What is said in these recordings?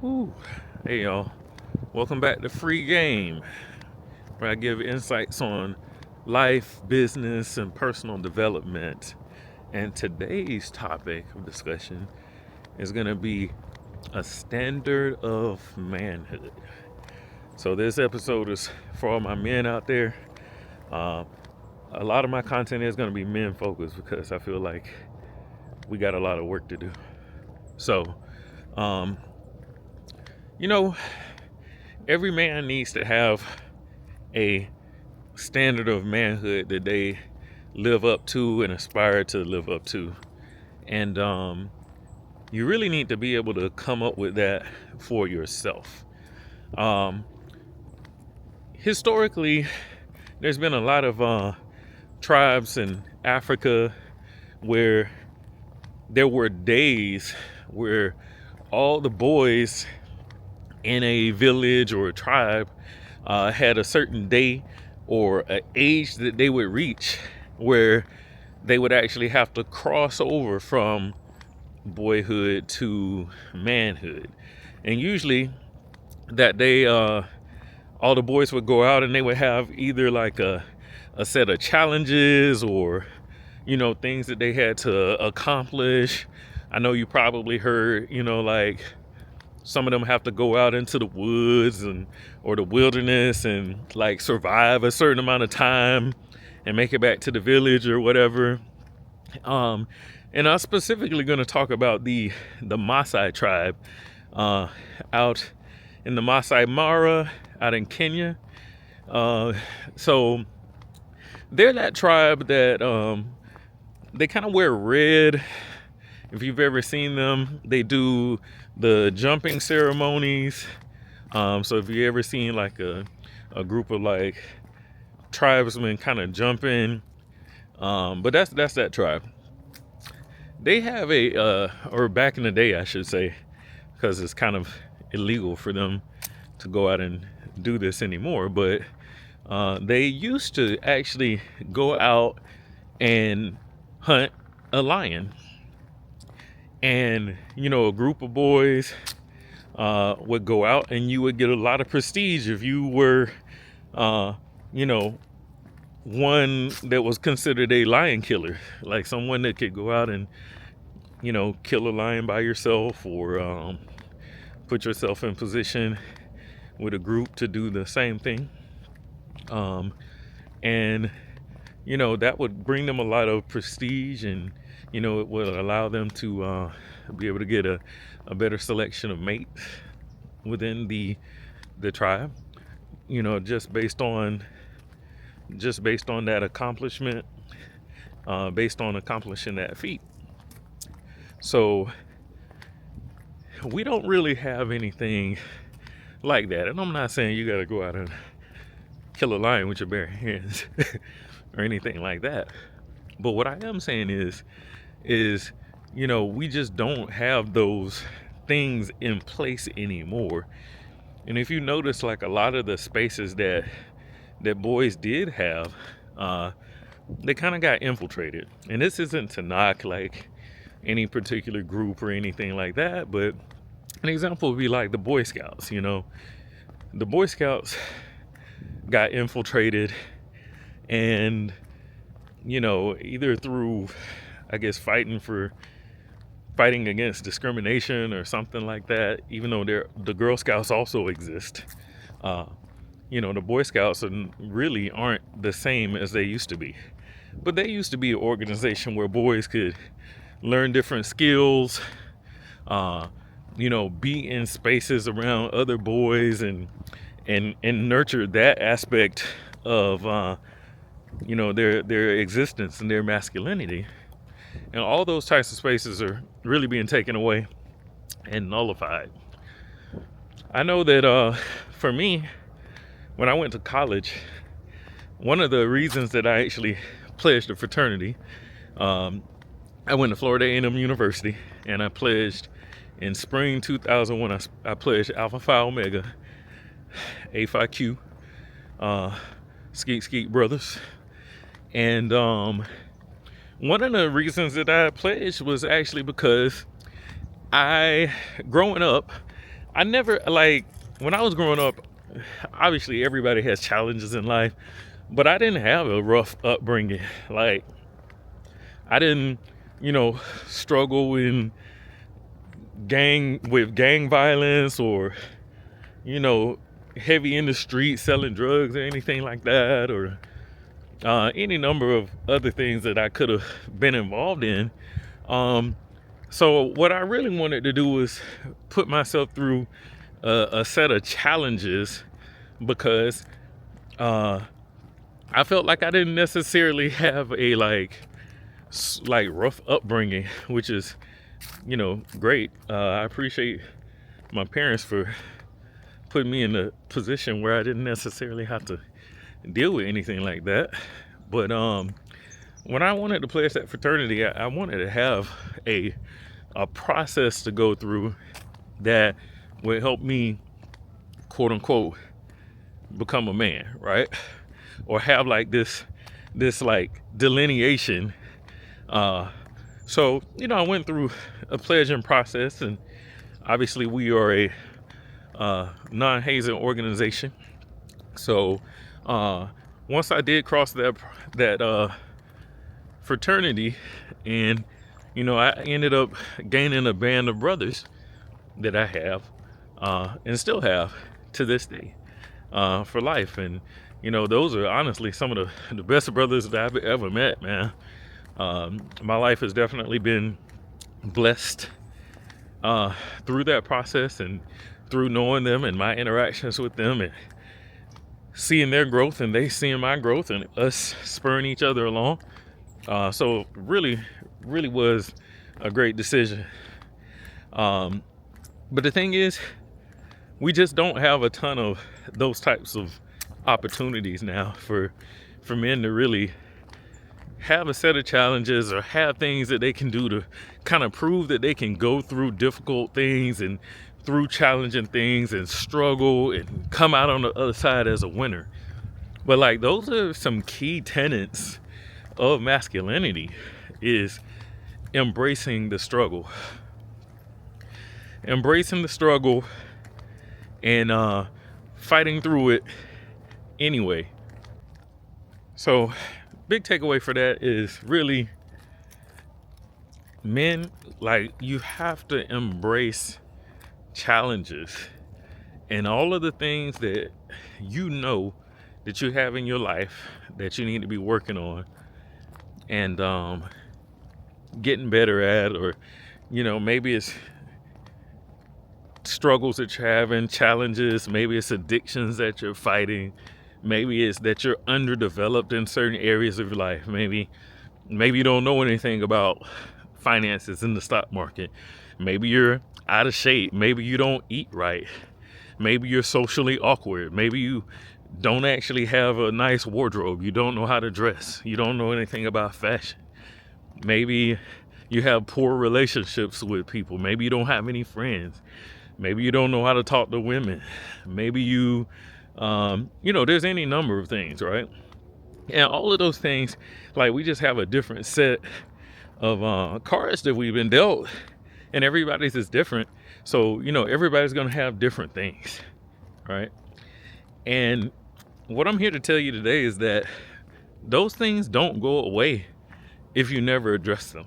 Ooh. Hey y'all, welcome back to Free Game, where I give insights on life, business, and personal development. And today's topic of discussion is going to be a standard of manhood. So this episode is for all my men out there. Uh, a lot of my content is going to be men focused because I feel like we got a lot of work to do. So, um, you know, every man needs to have a standard of manhood that they live up to and aspire to live up to. And you really need to be able to come up with that for yourself. Historically, there's been a lot of tribes in Africa where there were days where all the boys in a village or a tribe had a certain day or an age that they would reach where they would actually have to cross over from boyhood to manhood. And usually that day, all the boys would go out and they would have either like a set of challenges or, things that they had to accomplish. I know you probably heard, like some of them have to go out into the woods or the wilderness and like survive a certain amount of time and make it back to the village or whatever. And I'm specifically going to talk about the Maasai tribe out in the Maasai Mara out in Kenya. So they're that tribe that they kind of wear red. If you've ever seen them, they do the jumping ceremonies. So if you ever seen like a group of like tribesmen kind of jumping, but that's that tribe. They have or back in the day, I should say, because it's kind of illegal for them to go out and do this anymore. But they used to actually go out and hunt a lion. And, a group of boys would go out and you would get a lot of prestige if you were, one that was considered a lion killer, like someone that could go out and, kill a lion by yourself or put yourself in position with a group to do the same thing. And, that would bring them a lot of prestige and, it would allow them to be able to get a better selection of mates within the tribe, just based on that accomplishment, based on accomplishing that feat. So we don't really have anything like that. And I'm not saying you got to go out and kill a lion with your bare hands or anything like that. But what I am saying is, we just don't have those things in place anymore. And if you notice, like a lot of the spaces that boys did have, they kind of got infiltrated. And this isn't to knock like any particular group or anything like that, but an example would be like the Boy Scouts. The Boy Scouts got infiltrated, and either through, I guess, fighting against discrimination or something like that, even though the Girl Scouts also exist. The Boy Scouts really aren't the same as they used to be. But they used to be an organization where boys could learn different skills, be in spaces around other boys and nurture that aspect of, their existence and their masculinity. And all those types of spaces are really being taken away and nullified. I know that for me, when I went to college, one of the reasons that I actually pledged a fraternity, I went to Florida A&M University, and I pledged in spring 2001. I pledged Alpha Phi Omega, A Phi Q, Skeet Skeet Brothers, and one of the reasons that I pledged was actually because growing up, I never, like, when I was growing up, obviously everybody has challenges in life, but I didn't have a rough upbringing. Like, I didn't, struggle in gang violence, or, heavy in the street selling drugs or anything like that, or any number of other things that I could have been involved in. So what I really wanted to do was put myself through a set of challenges, because I felt like I didn't necessarily have a like rough upbringing, which is, great. I appreciate my parents for putting me in a position where I didn't necessarily have to deal with anything like that. But when I wanted to pledge that fraternity, I wanted to have a process to go through that would help me, quote unquote, become a man, right? Or have like this like delineation. So I went through a pledging process, and obviously we are a non-hazing organization. So once I did cross that fraternity, and I ended up gaining a band of brothers that I have and still have to this day for life. And those are honestly some of the best brothers that I've ever met, man. My life has definitely been blessed through that process, and through knowing them and my interactions with them, and seeing their growth and they seeing my growth, and us spurring each other along. So really was a great decision. But the thing is, we just don't have a ton of those types of opportunities now for men to really have a set of challenges, or have things that they can do to kind of prove that they can go through difficult things and through challenging things and struggle and come out on the other side as a winner. But like, those are some key tenets of masculinity, is embracing the struggle and fighting through it anyway. So big takeaway for that is, really, men, like, you have to embrace challenges and all of the things that that you have in your life that you need to be working on and getting better at, or maybe it's struggles that you're having, challenges, maybe it's addictions that you're fighting, maybe it's that you're underdeveloped in certain areas of your life, maybe you don't know anything about finances in the stock market, maybe you're out of shape, maybe you don't eat right, maybe you're socially awkward, maybe you don't actually have a nice wardrobe, you don't know how to dress, you don't know anything about fashion, maybe you have poor relationships with people, maybe you don't have any friends, maybe you don't know how to talk to women, maybe you there's any number of things, right? And all of those things, like, we just have a different set of cards that we've been dealt, and everybody's is different. So everybody's gonna have different things, right? And what I'm here to tell you today is that those things don't go away if you never address them.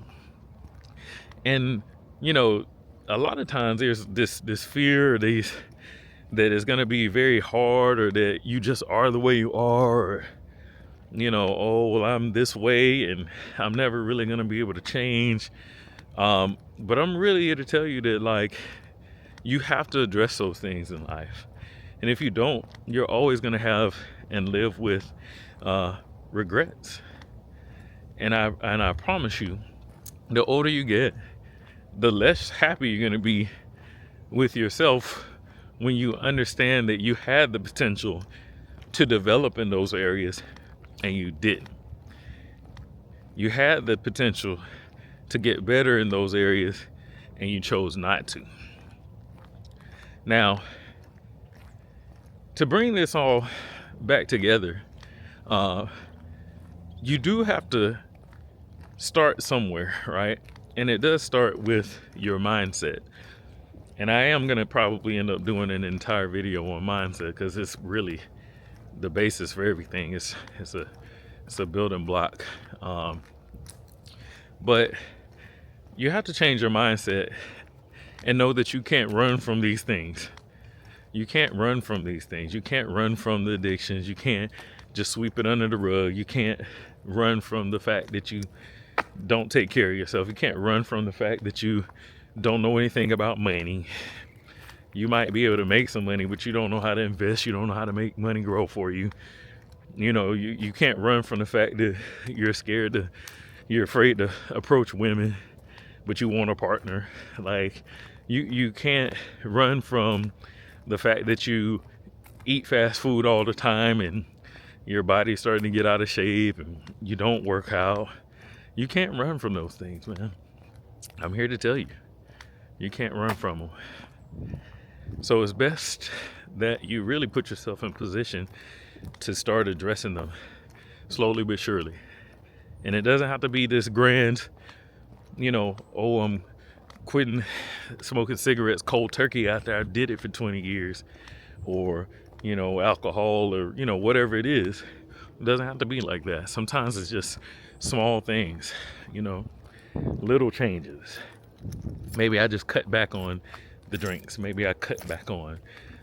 And a lot of times there's this fear, that it's gonna be very hard, or that you just are the way you are, or oh, well, I'm this way and I'm never really gonna be able to change. But I'm really here to tell you that, like, you have to address those things in life. And if you don't, you're always gonna have and live with regrets. And I promise you, the older you get, the less happy you're gonna be with yourself when you understand that you had the potential to develop in those areas and you didn't. You had the potential to get better in those areas and you chose not to. Now, to bring this all back together, you do have to start somewhere, right? And it does start with your mindset. And I am going to probably end up doing an entire video on mindset, because it's really the basis for everything. It's a building block. But you have to change your mindset and know that you can't run from these things. You can't run from these things. You can't run from the addictions. You can't just sweep it under the rug. You can't run from the fact that you don't take care of yourself. You can't run from the fact that you don't know anything about money. You might be able to make some money, but you don't know how to invest. You don't know how to make money grow for you. You know, you can't run from the fact that you're afraid to approach women, but you want a partner. Like, you can't run from the fact that you eat fast food all the time and your body's starting to get out of shape and you don't work out. You can't run from those things, man. I'm here to tell you, you can't run from them. So it's best that you really put yourself in position to start addressing them slowly but surely. And it doesn't have to be this grand, I'm quitting smoking cigarettes cold turkey after I did it for 20 years, or, alcohol, or, whatever it is. It doesn't have to be like that. Sometimes it's just small things, little changes. Maybe I just cut back on the drinks. Maybe I cut back on,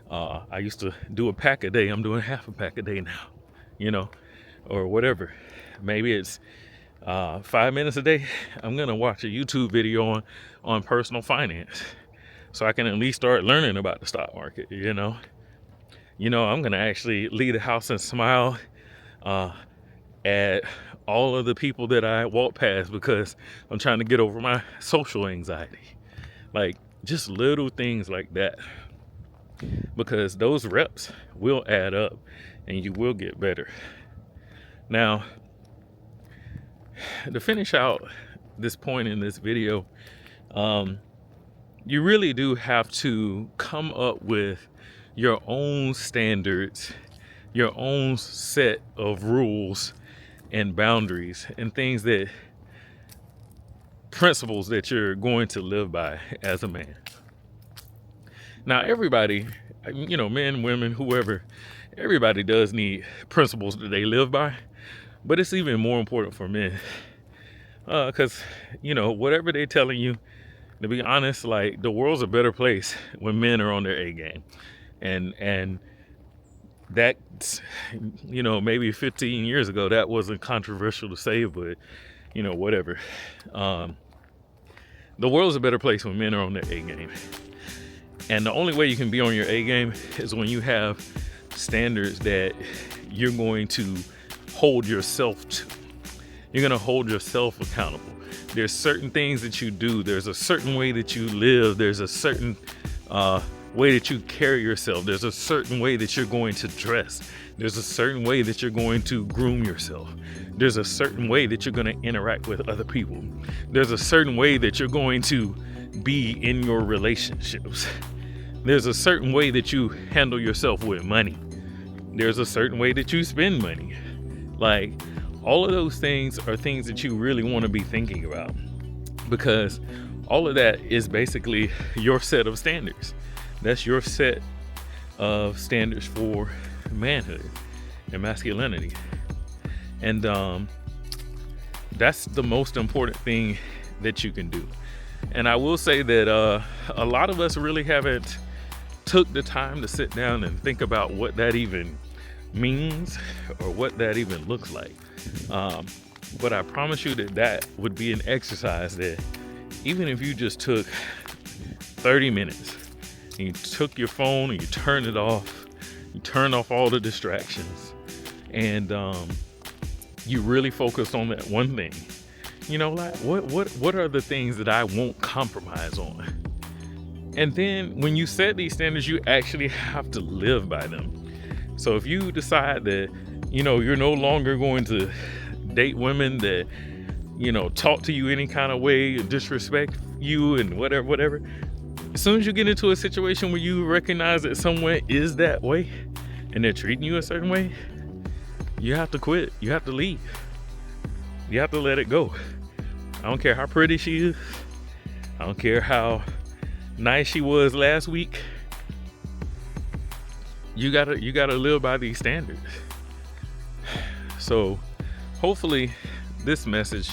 I used to do a pack a day. I'm doing half a pack a day now, or whatever. Maybe it's 5 minutes a day. I'm going to watch a YouTube video on personal finance so I can at least start learning about the stock market, I'm going to actually leave the house and smile at all of the people that I walk past, because I'm trying to get over my social anxiety. Like, just little things like that, because those reps will add up and you will get better. Now, to finish out this point in this video, you really do have to come up with your own standards, your own set of rules and boundaries and principles that you're going to live by as a man. Now, everybody, men, women, whoever, everybody does need principles that they live by, but it's even more important for men, because, whatever they're telling you, to be honest, like, the world's a better place when men are on their A game. And that's, maybe 15 years ago, that wasn't controversial to say, but, whatever. The world's a better place when men are on their A game. And the only way you can be on your A game is when you have standards that you're going to hold yourself to. You're going to hold yourself accountable. There's certain things that you do. There's a certain way that you live. There's a certain way that you carry yourself. There's a certain way that you're going to dress. There's a certain way that you're going to groom yourself. There's a certain way that you're going to interact with other people. There's a certain way that you're going to be in your relationships. There's a certain way that you handle yourself with money. There's a certain way that you spend money. Like, all of those things are things that you really want to be thinking about, because all of that is basically your set of standards. That's your set of standards for manhood and masculinity. And that's the most important thing that you can do. And I will say that a lot of us really haven't took the time to sit down and think about what that even means or what that even looks like. But I promise you that would be an exercise that, even if you just took 30 minutes and you took your phone and you turned it off, you turned off all the distractions, and you really focused on that one thing. Like, what are the things that I won't compromise on? And then when you set these standards, you actually have to live by them. So if you decide that, you're no longer going to date women that, talk to you any kind of way, disrespect you and whatever. As soon as you get into a situation where you recognize that someone is that way and they're treating you a certain way, you have to quit. You have to leave. You have to let it go. I don't care how pretty she is. I don't care how, nice she was last week, you gotta live by these standards. So hopefully this message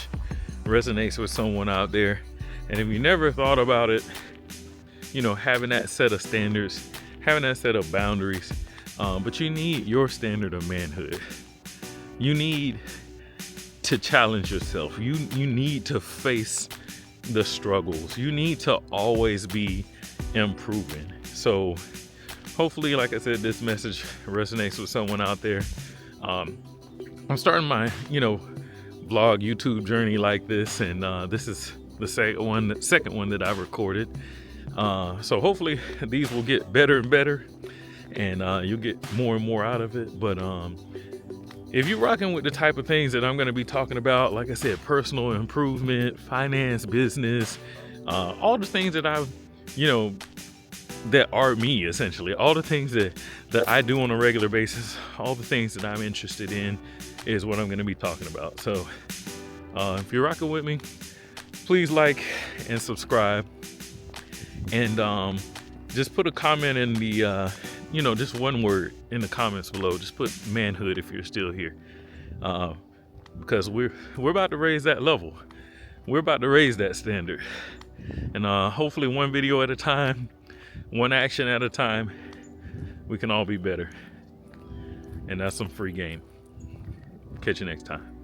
resonates with someone out there. And if you never thought about it, having that set of standards, having that set of boundaries, but you need your standard of manhood. You need to challenge yourself. You need to face the struggles. You need to always be improving. So hopefully, like I said, this message resonates with someone out there. I'm starting my, vlog YouTube journey like this, and this is the second one that I recorded. So hopefully these will get better and better, and you'll get more and more out of it. But if you're rocking with the type of things that I'm going to be talking about, like I said, personal improvement, finance, business, all the things that I've, that are me, essentially, all the things that I do on a regular basis, all the things that I'm interested in is what I'm going to be talking about. So if you're rocking with me, please like and subscribe, and just put a comment in the just one word in the comments below. Just put manhood if you're still here, because we're about to raise that level. We're about to raise that standard, and hopefully one video at a time, one action at a time, we can all be better. And that's some free game. Catch you next time.